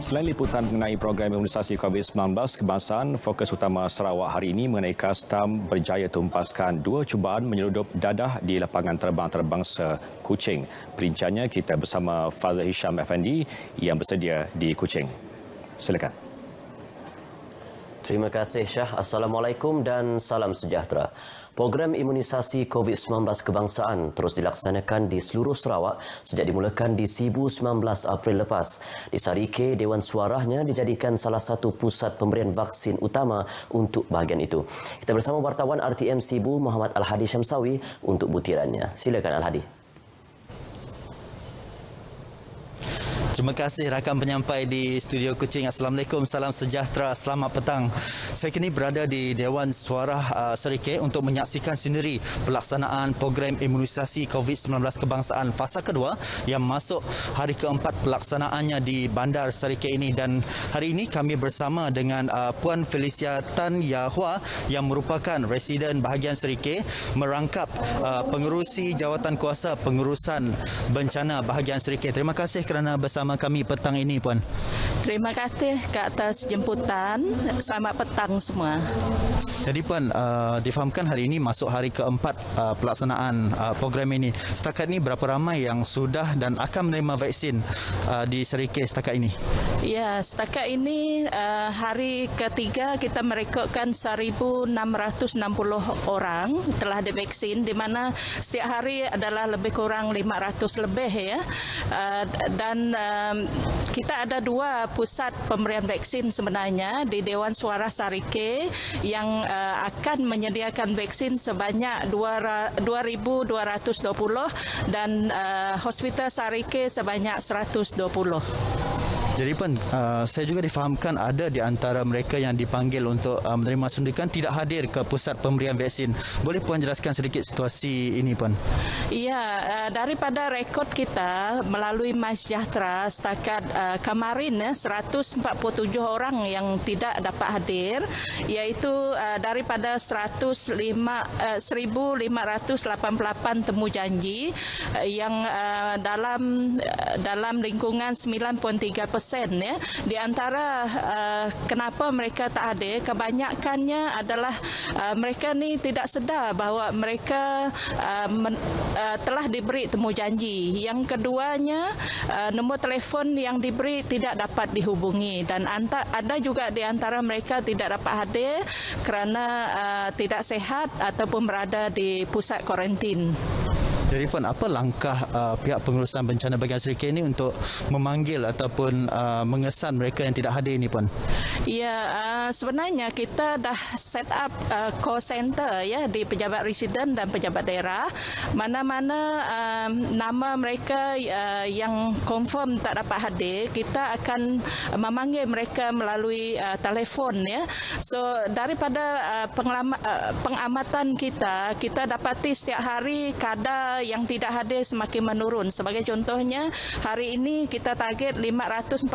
Selain liputan mengenai program imunisasi COVID-19 kebangsaan, fokus utama Sarawak hari ini mengenai Kastam berjaya tumpaskan 2 cubaan menyeludup dadah di lapangan terbang antarabangsa Kuching. Perinciannya kita bersama Fazal Hisham Effendi yang bersedia di Kuching. Silakan. Terima kasih Syah. Assalamualaikum dan salam sejahtera. Program imunisasi COVID-19 kebangsaan terus dilaksanakan di seluruh Sarawak sejak dimulakan di Sibu 19 April lepas. Di Sarike, Dewan Suaranya dijadikan salah satu pusat pemberian vaksin utama untuk bahagian itu. Kita bersama wartawan RTM Sibu Muhammad Al-Hadi Syamsawi untuk butirannya. Silakan Al-Hadi. Terima kasih rakan penyampai di studio Kuching. Assalamualaikum, salam sejahtera, selamat petang. Saya kini berada di Dewan Suara Sarike untuk menyaksikan sendiri pelaksanaan program imunisasi COVID-19 kebangsaan fasa kedua yang masuk hari keempat pelaksanaannya di Bandar Sarike ini. Dan hari ini kami bersama dengan Puan Felicia Tan Yahua yang merupakan residen bahagian Sarike merangkap pengerusi Jawatankuasa Pengurusan Bencana bahagian Sarike. Terima kasih kerana bersama kami petang ini, Puan. Terima kasih ke atas jemputan. Selamat petang semua. Jadi, Puan, difahamkan hari ini masuk hari keempat pelaksanaan program ini. Setakat ini berapa ramai yang sudah dan akan menerima vaksin di Sarike setakat ini? Ya, setakat ini hari ketiga kita merekodkan 1,660 orang telah divaksin, di mana setiap hari adalah lebih kurang 500 lebih ya. Dan kita ada 2 pusat pemberian vaksin sebenarnya di Dewan Suara Sarike yang akan menyediakan vaksin sebanyak 2,220 dan Hospital Sarike sebanyak 120. Jadi, Puan, saya juga difahamkan ada di antara mereka yang dipanggil untuk menerima suntikan tidak hadir ke pusat pemberian vaksin. Boleh Puan jelaskan sedikit situasi ini, Puan? Ya, daripada rekod kita melalui MySejahtera setakat kemarin 147 orang yang tidak dapat hadir, iaitu daripada 1,588 temu janji yang dalam lingkungan 9.3%. Ya. Di antara kenapa mereka tak hadir, kebanyakannya adalah mereka ni tidak sedar bahawa mereka telah diberi temu janji. Yang keduanya, nombor telefon yang diberi tidak dapat dihubungi, dan ada juga di antara mereka tidak dapat hadir kerana tidak sihat ataupun berada di pusat kuarantin. Jadi, Puan, apa langkah pihak pengurusan bencana bahagian Sarike ini untuk memanggil ataupun mengesan mereka yang tidak hadir ini, Puan? Ya, sebenarnya kita dah set up call center ya di pejabat residen dan pejabat daerah. Mana-mana nama mereka yang confirm tak dapat hadir, kita akan memanggil mereka melalui telefon ya. So daripada pengamatan kita dapati setiap hari kadar yang tidak hadir semakin menurun. Sebagai contohnya, hari ini kita target 546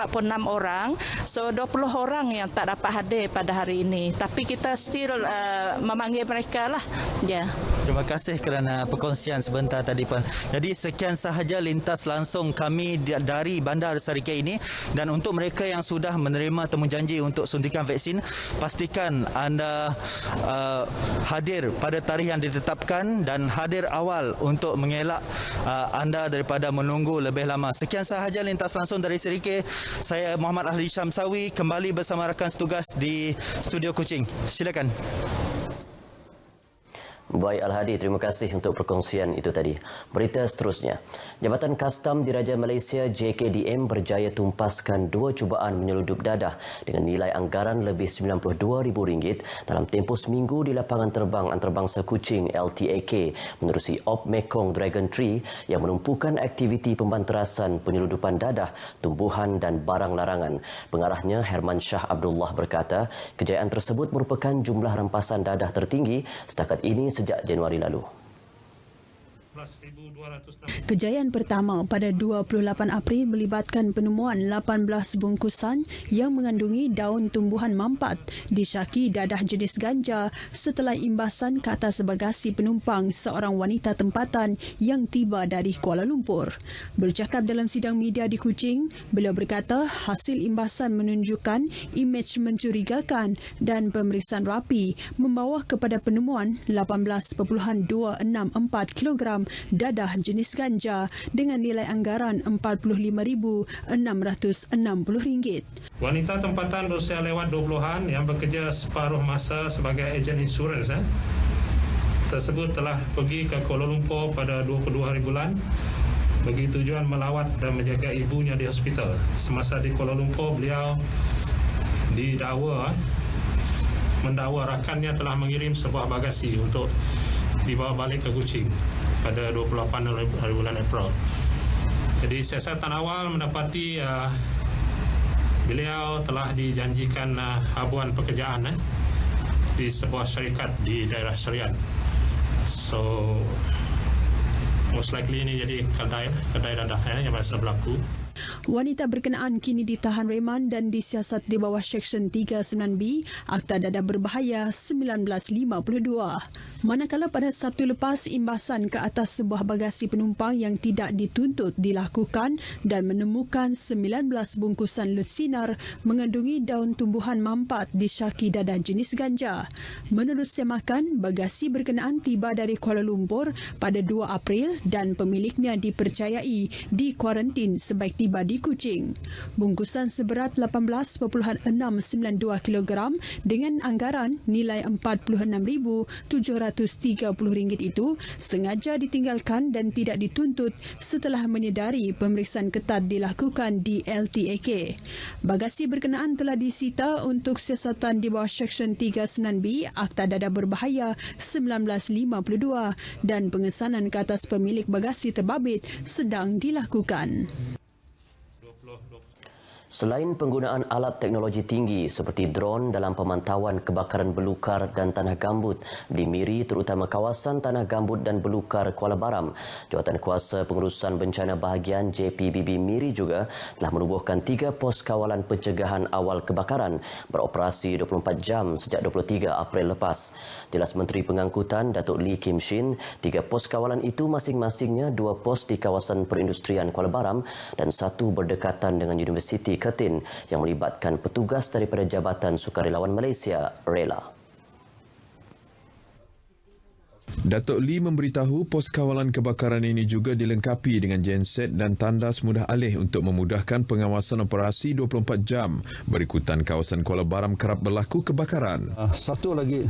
orang. So 20 orang yang tak dapat hadir pada hari ini. Tapi kita still memanggil mereka lah. Ya. Terima kasih kerana perkongsian sebentar tadi, Puan. Jadi sekian sahaja lintas langsung kami dari Bandar Sarike ini, dan untuk mereka yang sudah menerima temu janji untuk suntikan vaksin, pastikan anda hadir pada tarikh yang ditetapkan dan hadir awal untuk mengelak anda daripada menunggu lebih lama. Sekian sahaja lintas langsung dari Sarike. Saya Muhammad Al-Hadi Syamsawi kembali bersama rakan setugas di studio Kuching. Silakan. Baik Al-Hadi, terima kasih untuk perkongsian itu tadi. Berita seterusnya. Jabatan Kastam Diraja Malaysia JKDM berjaya tumpaskan 2 cubaan menyeludup dadah dengan nilai anggaran lebih RM92,000 dalam tempoh seminggu di lapangan terbang antarabangsa Kuching LTAK menerusi Op Mekong Dragon Tree yang menumpukan aktiviti pembanterasan penyeludupan dadah, tumbuhan dan barang larangan. Pengarahnya Herman Shah Abdullah berkata, kejayaan tersebut merupakan jumlah rampasan dadah tertinggi setakat ini sejak Januari lalu. Kejayaan pertama pada 28 April melibatkan penemuan 18 bungkusan yang mengandungi daun tumbuhan mampat disyaki dadah jenis ganja setelah imbasan ke atas bagasi penumpang seorang wanita tempatan yang tiba dari Kuala Lumpur. Bercakap dalam sidang media di Kuching, beliau berkata hasil imbasan menunjukkan imej mencurigakan dan pemeriksaan rapi membawa kepada penemuan 18.264 kilogram dadah jenis ganja dengan nilai anggaran RM45,660. Wanita tempatan berusia lewat 20-an yang bekerja separuh masa sebagai ejen insurans tersebut telah pergi ke Kuala Lumpur pada 22 hari bulan bagi tujuan melawat dan menjaga ibunya di hospital. Semasa di Kuala Lumpur, beliau mendakwa rakannya telah mengirim sebuah bagasi untuk dibawa balik ke Kuching pada 28 hari bulan April. Jadi siasatan awal mendapati beliau telah dijanjikan habuan pekerjaan di sebuah syarikat di daerah Serian. So most likely ini jadi kedai dadah yang biasa berlaku. Wanita berkenaan kini ditahan reman dan disiasat di bawah Seksyen 39B Akta Dadah Berbahaya 1952. Manakala pada Sabtu lepas imbasan ke atas sebuah bagasi penumpang yang tidak dituntut dilakukan dan menemukan 19 bungkusan lut sinar mengandungi daun tumbuhan mampat disyaki dadah jenis ganja. Menurut semakan, bagasi berkenaan tiba dari Kuala Lumpur pada 2 April dan pemiliknya dipercayai dikuarantin sebaik tiba di Kuching. Bungkusan seberat 18.692 kilogram dengan anggaran nilai RM46,730 itu sengaja ditinggalkan dan tidak dituntut setelah menyedari pemeriksaan ketat dilakukan di LTAK. Bagasi berkenaan telah disita untuk siasatan di bawah Seksyen 39B Akta Dadah Berbahaya 1952 dan pengesanan ke atas pemilik bagasi terbabit sedang dilakukan. Selain penggunaan alat teknologi tinggi seperti drone dalam pemantauan kebakaran belukar dan tanah gambut di Miri, terutama kawasan tanah gambut dan belukar Kuala Baram, Jawatankuasa Pengurusan Bencana Bahagian JPBB Miri juga telah menubuhkan 3 pos kawalan pencegahan awal kebakaran beroperasi 24 jam sejak 23 April lepas. Jelas Menteri Pengangkutan Datuk Lee Kim Shin, 3 pos kawalan itu masing-masingnya 2 pos di kawasan perindustrian Kuala Baram dan 1 berdekatan dengan Universiti Ketin yang melibatkan petugas daripada Jabatan Sukarelawan Malaysia, RELA. Datuk Lee memberitahu pos kawalan kebakaran ini juga dilengkapi dengan genset dan tandas mudah alih untuk memudahkan pengawasan operasi 24 jam berikutan kawasan Kuala Baram kerap berlaku kebakaran. Satu lagi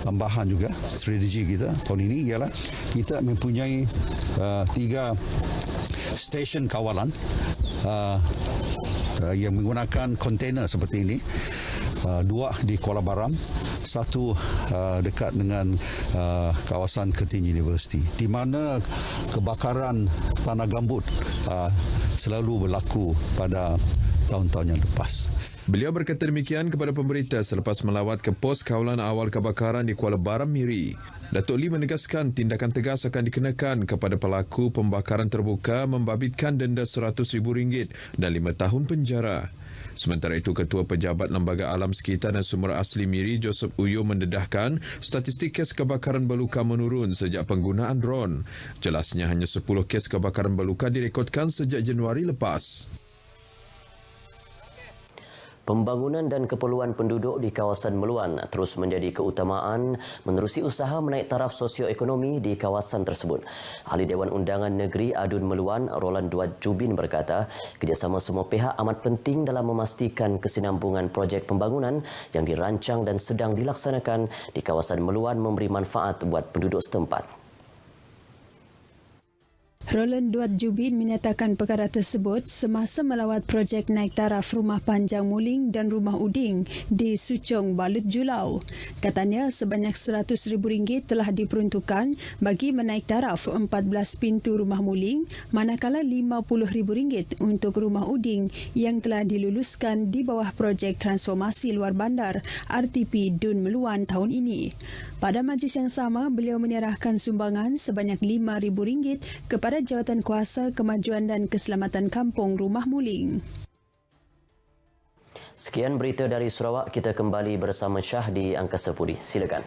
tambahan juga strategi kita tahun ini ialah kita mempunyai 3 stesen kawalan yang menggunakan kontainer seperti ini. 2 di Kuala Baram, 1 dekat dengan kawasan Ketin University, di mana kebakaran tanah gambut selalu berlaku pada tahun-tahun yang lepas. Beliau berkata demikian kepada pemberita selepas melawat ke pos kawalan awal kebakaran di Kuala Baram, Miri. Datuk Lee menegaskan tindakan tegas akan dikenakan kepada pelaku pembakaran terbuka membabitkan denda RM100,000 dan 5 tahun penjara. Sementara itu, Ketua Pejabat Lembaga Alam Sekitar dan Sumber Asli Miri, Joseph Uyo, mendedahkan statistik kes kebakaran belukar menurun sejak penggunaan drone. Jelasnya hanya 10 kes kebakaran belukar direkodkan sejak Januari lepas. Pembangunan dan keperluan penduduk di kawasan Meluan terus menjadi keutamaan menerusi usaha menaik taraf sosioekonomi di kawasan tersebut. Ahli Dewan Undangan Negeri Adun Meluan, Roland Duat Jubin berkata, kerjasama semua pihak amat penting dalam memastikan kesinambungan projek pembangunan yang dirancang dan sedang dilaksanakan di kawasan Meluan memberi manfaat buat penduduk setempat. Roland Duat Jubin menyatakan perkara tersebut semasa melawat projek naik taraf Rumah Panjang Muling dan Rumah Uding di Suchong, Balut Julau. Katanya sebanyak RM100,000 telah diperuntukkan bagi menaik taraf 14 pintu Rumah Muling, manakala RM50,000 untuk Rumah Uding yang telah diluluskan di bawah projek transformasi luar bandar RTP Dun Meluan tahun ini. Pada majlis yang sama, beliau menyerahkan sumbangan sebanyak RM5,000 kepada Jawatan Kuasa Kemajuan dan Keselamatan Kampung Rumah Muling. Sekian berita dari Sarawak, kita kembali bersama Syah di Angkasa Puri. Silakan.